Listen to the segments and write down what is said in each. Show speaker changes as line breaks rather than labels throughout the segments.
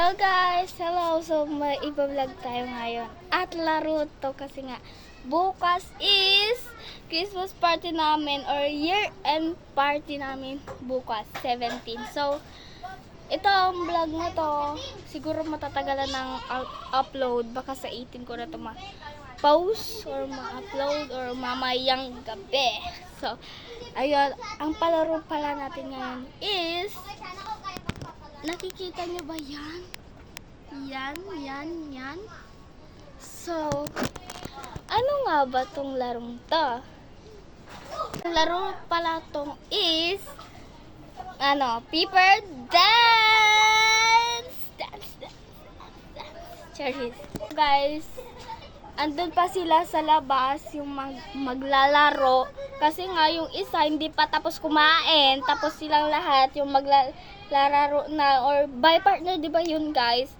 So guys, hello. So may iba-vlog tayo ngayon. At laro to kasi nga bukas is Christmas party namin or year-end party namin bukas, 17. So ito ang vlog na to, siguro matatagalan ng upload. Baka sa 18 ko na to ma-post or ma-upload or mamayang gabi. So ayun, ang palaro pala natin ngayon is, nakikita nyo ba yan? Yan. So, ano nga ba tong larong to? Ang laro pala tong is, paper dance! Charis. Guys, andun pa sila sa labas, yung maglalaro. Kasi nga yung isa hindi pa tapos kumain, tapos silang lahat yung maglalaro na or by partner, di ba yun guys?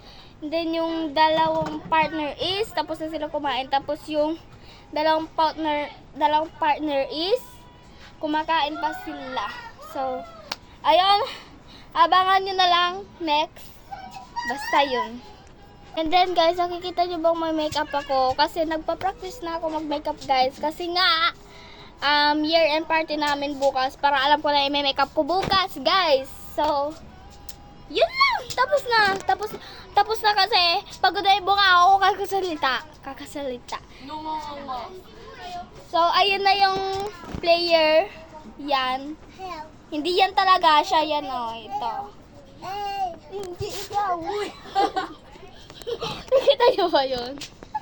And then yung dalawang partner is tapos na sila kumain, tapos yung dalawang partner is kumakain pa sila. So ayun, abangan nyo na lang next, basta yun. And then guys, nakikita nyo bang may makeup ako? Kasi nagpa-practice na ako mag-makeup guys. Kasi nga, year-end party namin bukas. Para alam ko na may makeup ko bukas guys. So, yun lang. Tapos na kasi. Pagod na yung bunga ako kakasalita. So, ayun na yung player. Yan. Hindi yan talaga siya. Yan o, ito. Hindi ikaw. Nakita nyo ba yun?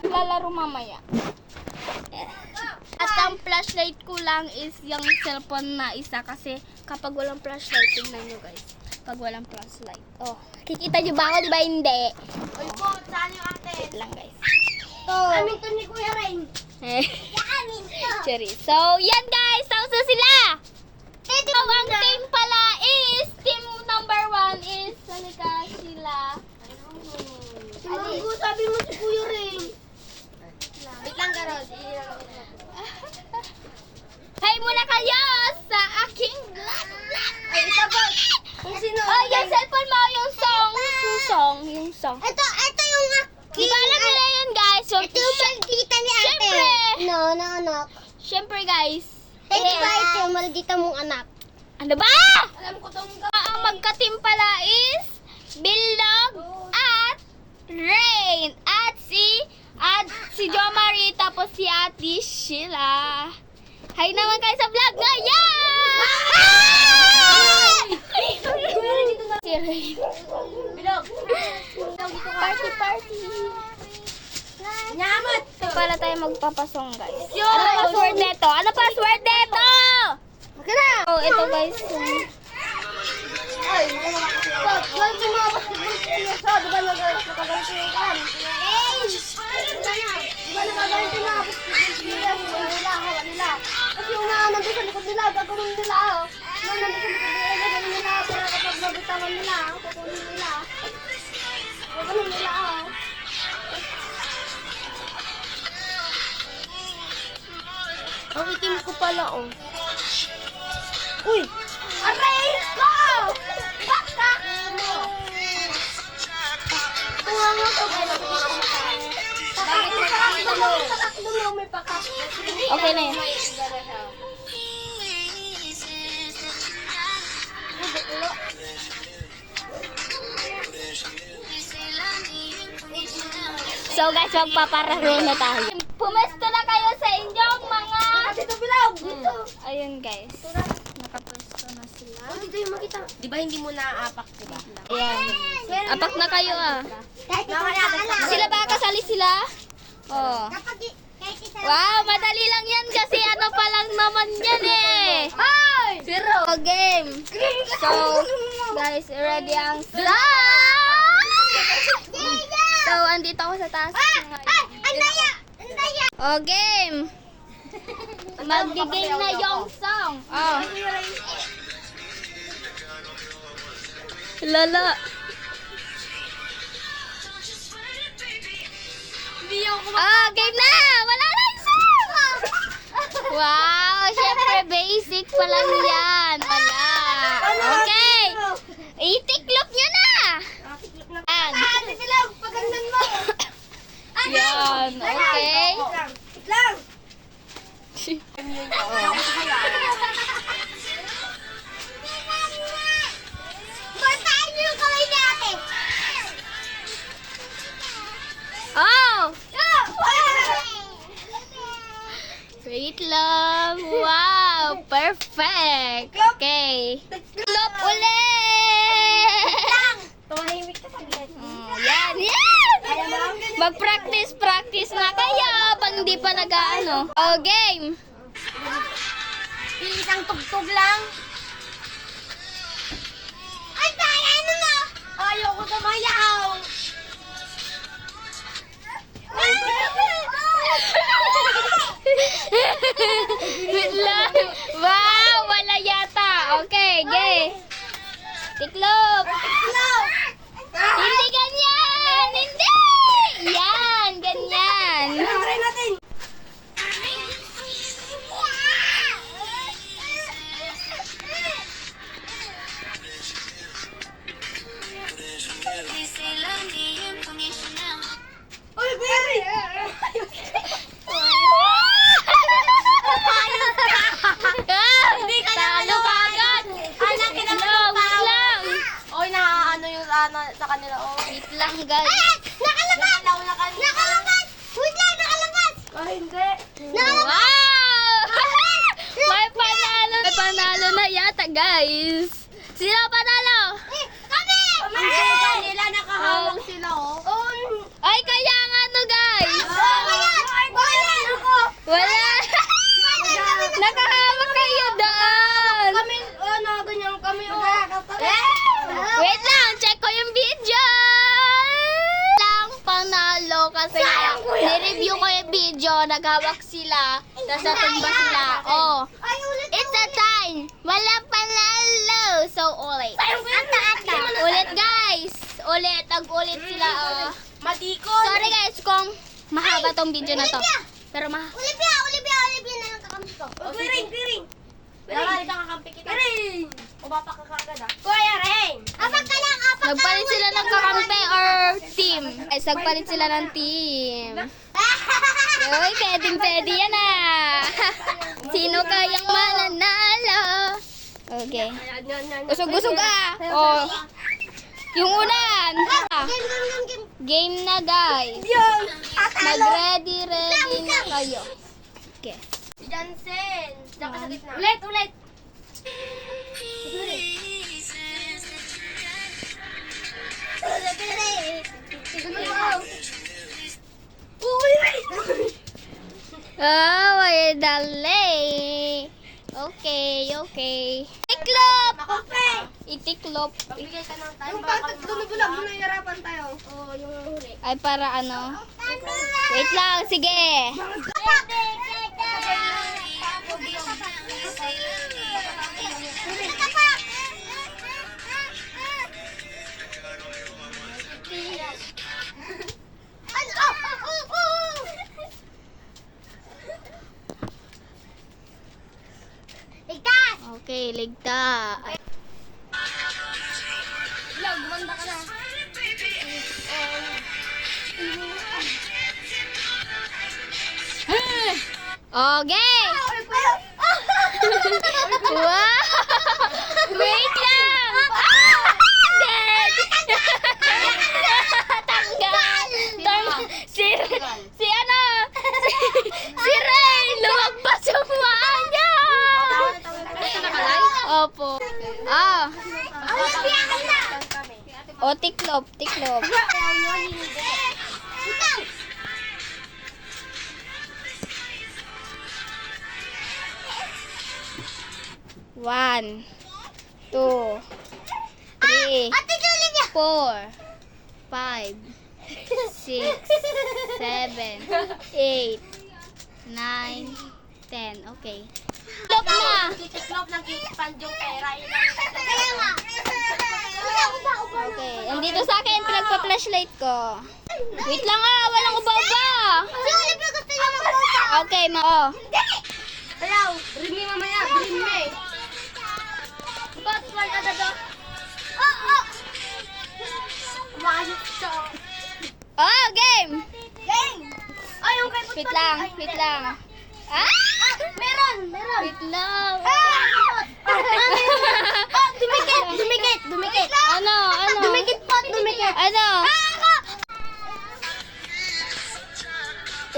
Lalaro mamaya. At ang flashlight ko lang is yung cellphone na isa. Kasi kapag walang flashlight, tingnan nyo guys. Pag walang flashlight. Oh, kikita nyo ba ako? Diba hindi?
Uy po, saan yung ate?
Wait lang guys.
Amin to ni Kuya Rain. Amin to.
Cherry. So, yan guys. Tapos na sila. So, ang team pala is, team number 1 is, salika sila.
Ano sabi mo si Kuya Rain? Wait lang, Garod.
Hi muna kayo sa aking vlog.
Ay, isa po. Kung sino?
Oh, yung cellphone mo, yung song.
Ito yung
Di ba alam nila yun guys? So,
ito yung maldita ni ate.
Siyempre.
No, anak.
Siyempre guys.
Ito ba ito yung maldita mong anak?
Ano ba?
Alam ko tong
Ang magka-team pala is Bildog at Rain. At si Jo Marie, tapos si Ate Sheila. Hi naman kayo sa vlog ngayon! Si Rain.
Bilog.
Party.
Nyamot.
Para tayo magpapasong guys. Ano password neto?
Okay na.
Oh, ito guys.
Ay, wala yung mga basketball player sa, di ba nagaganto yung kan? Di ba nagaganto na basketball player, hawak nila. Kasi yung nandun sa likod nila, gagawin nila. Yung nandun sa likod nila, gagawin nila. Para kapag nabitawan nila, kukunin nila. Gagawin nila. Ang itim ko pala, oh. Uy! Aray ko! Baka! Tuwa mo to, bakit mo may pakak?
Okay na yun. So guys, magpapararo na tayo. Pumesto na kayo sa inyong mga...
Dito bilog! Dito!
Ayun guys. Nakapwesto na sila.
Dito yung makita. Di ba hindi mo naaapak, di ba?
Ayan. Apak na kayo ah.
Kahit
Sila ba? Kasali sila? Oh. Wow, madali lang yan kasi ano pa lang naman yan eh.
Ay!
Zero. Game. So, guys, ready ang So, andito ako sa taas.
Andaya! Andaya!
Oh, game. Magdi-game na yung song. Oh. Lala. Game na! Wala na yung song! Wow, syempre basic pa lang yan. Wala. Okay. Itiklop nyo na! Yan. yan. Okay?
Lang! Basahin niyo yung kamay ni ate!
Oh! Wait lang. Wow! Perfect! Okay. Klop ulit!
Tumahimik ka saglit.
Oh, yan! Yan! Mag-practice na kaya pag hindi pa nag-ano. Oh, game!
Isang tugtog lang. Ay, kaya ano na? Ayoko tumayaw.
Wait lang. Wow! Wala yata. Okay, gay. Tiklop. Hindi ganyan! Hindi! Yan! Ganyan!
Try natin. Uy, Berry!
Talo ka agad!
Anak,
Lang, wait lang!
Oy, naaano yung sa kanila. Oh.
Wait lang, guys.
Nakalabas! Nakalabas! Wait lang, nakalabas! Oh, hindi.
Wow! May panalo! May panalo na yata, guys. Sino panalo?
Kami! Kanila, nakahawak sila, oh.
Ay, kaya nga no, guys.
Ako!
Wala. Nakahawak kayo doon.
Kami, ganyan kami,
Wait lang, check ko yung video. Lang panalo kasi ni-review ko yung video, naghawak sila, tapos natumba sila. Oh,
Ay, ulit.
it's a time. Walang panalo. So, ulit. Ulit, guys. Ulit, tag-ulit sila. Oh.
Madikon.
Sorry, guys, kung mahaba tong video na to. Pero
Olivia na lang kakampi ko. Piring. Wala ka kakampi kita. Piring. Umapa ka kagad ah. Kuya Ring. Apak ka lang.
nagpalit sila ng kakampi or team. Guys, nagpalit sila ng team. Uy, pwede yan ah. Sino kayang mananalo? Okay. Usog-usog ah. Oh. Yung unan. Game na, guys. Mag-ready na kayo. Okay.
Jansen. Diyan ka sa gitna. Ulit.
Oh, may dali. Okay. Tiklop! Itiklop.
Magbigay ka ng time. Yung pagkat gumugulag mo na hirapan tayo. Oo, yung huli.
Ay, para ano? Wait lang, sige. Okay, ligta.
Gumanda ka na.
Okay. Wow! Wait lang! Dead! Tanggal! Si ano? Si Ray! Lumagpas yung paa niya! Opo. Ah. O, tiklop. One, two, three, 4, 5, 6, 7, 8, 9, 10. Okay. Tiklop na!
Tiklop ng kikipan yung pera.
Okay. Andito sa akin, pinagpa-flashlight ko. Wait lang ah, walang uba-uba. Okay, oh.
Ayaw, bring me mamaya, bring me. Ba't wala ka dado? Oo! Umakasip siya.
Oh, game! Wait lang, wait lang. Ah!
Meron!
Wait lang.
Dumikit!
Ano?
Dumikit po, dumikit!
Ano?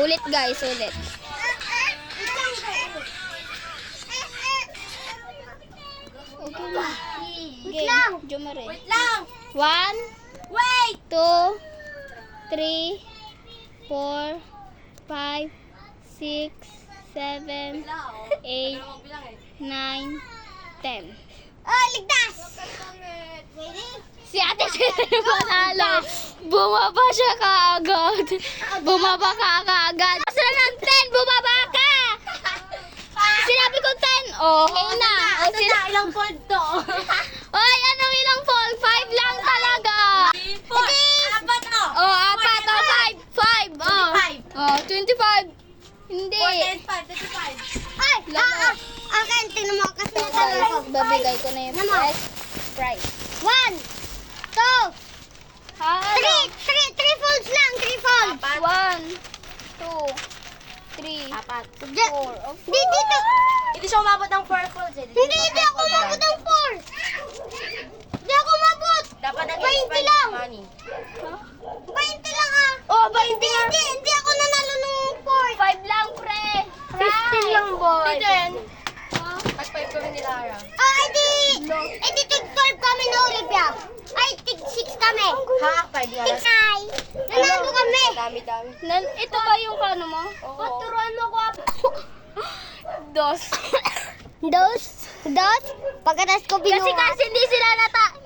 Ulit guys, ulit. Okay na.
Wait lang!
Jumare.
Wait lang!
1,
Wait!
2, 3, 4, 5, 6, 7, 8, 9, 10.
Oh, ligtas! Ready?
Si Ate Sete panalo. Bumaba siya kaagad. Bumaba ka kaagad. Asa ng 10, bumaba ka. Sinabi ko 10. Okay na. O,
Ilang fold to?
Oy, anong ilang fall? 5 lang talaga.
Apat to!
Oh, apat. Oh, 5. 5. Oh.
25.
Oh, 25. Hindi.
25. Ay! Akin, tingnan mo kasi
Guys,
natanong ko.
babigay ko na yung
Ano?
first prize.
1, 2,
Ano?
3 folds lang, 3 folds.
1, 2, 3,
Apat.
4.
Dito.
Hindi siya umabot ng 4 folds eh.
Hindi ako umabot ng 4. Hindi ako umabot.
Dapat
20 lang.
money.
20 lang ah.
Oh,
Hindi ako nanalo ng 4.
5 lang, pre.
15 lang, boy.
Dito yan. Pag 5 kami ni Lara.
Ah, edi tig 12 kami na Olivia. Ay, tig 6 kami.
Ha? 5 nga.
Tig 9. Nanalo kami.
Dami.
Ito ba yung kano mo?
Oo.
Turuan mo ko.
Dos.
Dos. Pagkatas ko binuha.
Kasi hindi sila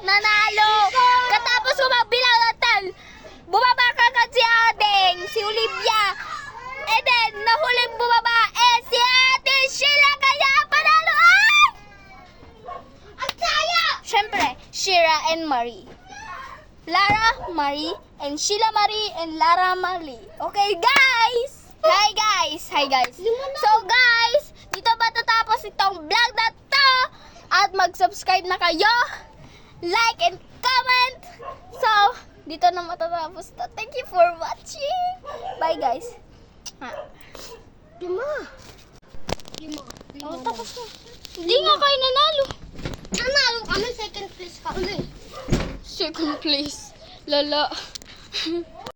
nanalo. Katapos sumabilang ng 10. Bumaba kagad si Adeng, si Olivia. And then, nahuling bumaba si Ate Sheila, kaya panalo. Ay!
Ang saya!
Siyempre, Shira and Marie. Lara, Marie, and Sheila Marie, and Lara Marie. Okay, guys! Hi, guys! So, guys, dito ba tatapos itong vlog na to? At mag-subscribe na kayo. Like and comment. So, dito na matatapos to. Thank you for watching. Bye, guys.
Lima.
Oh, tapos na. Hindi nga kayo nanalo.
Nanalo kami, second place kami.
Second place. Lala.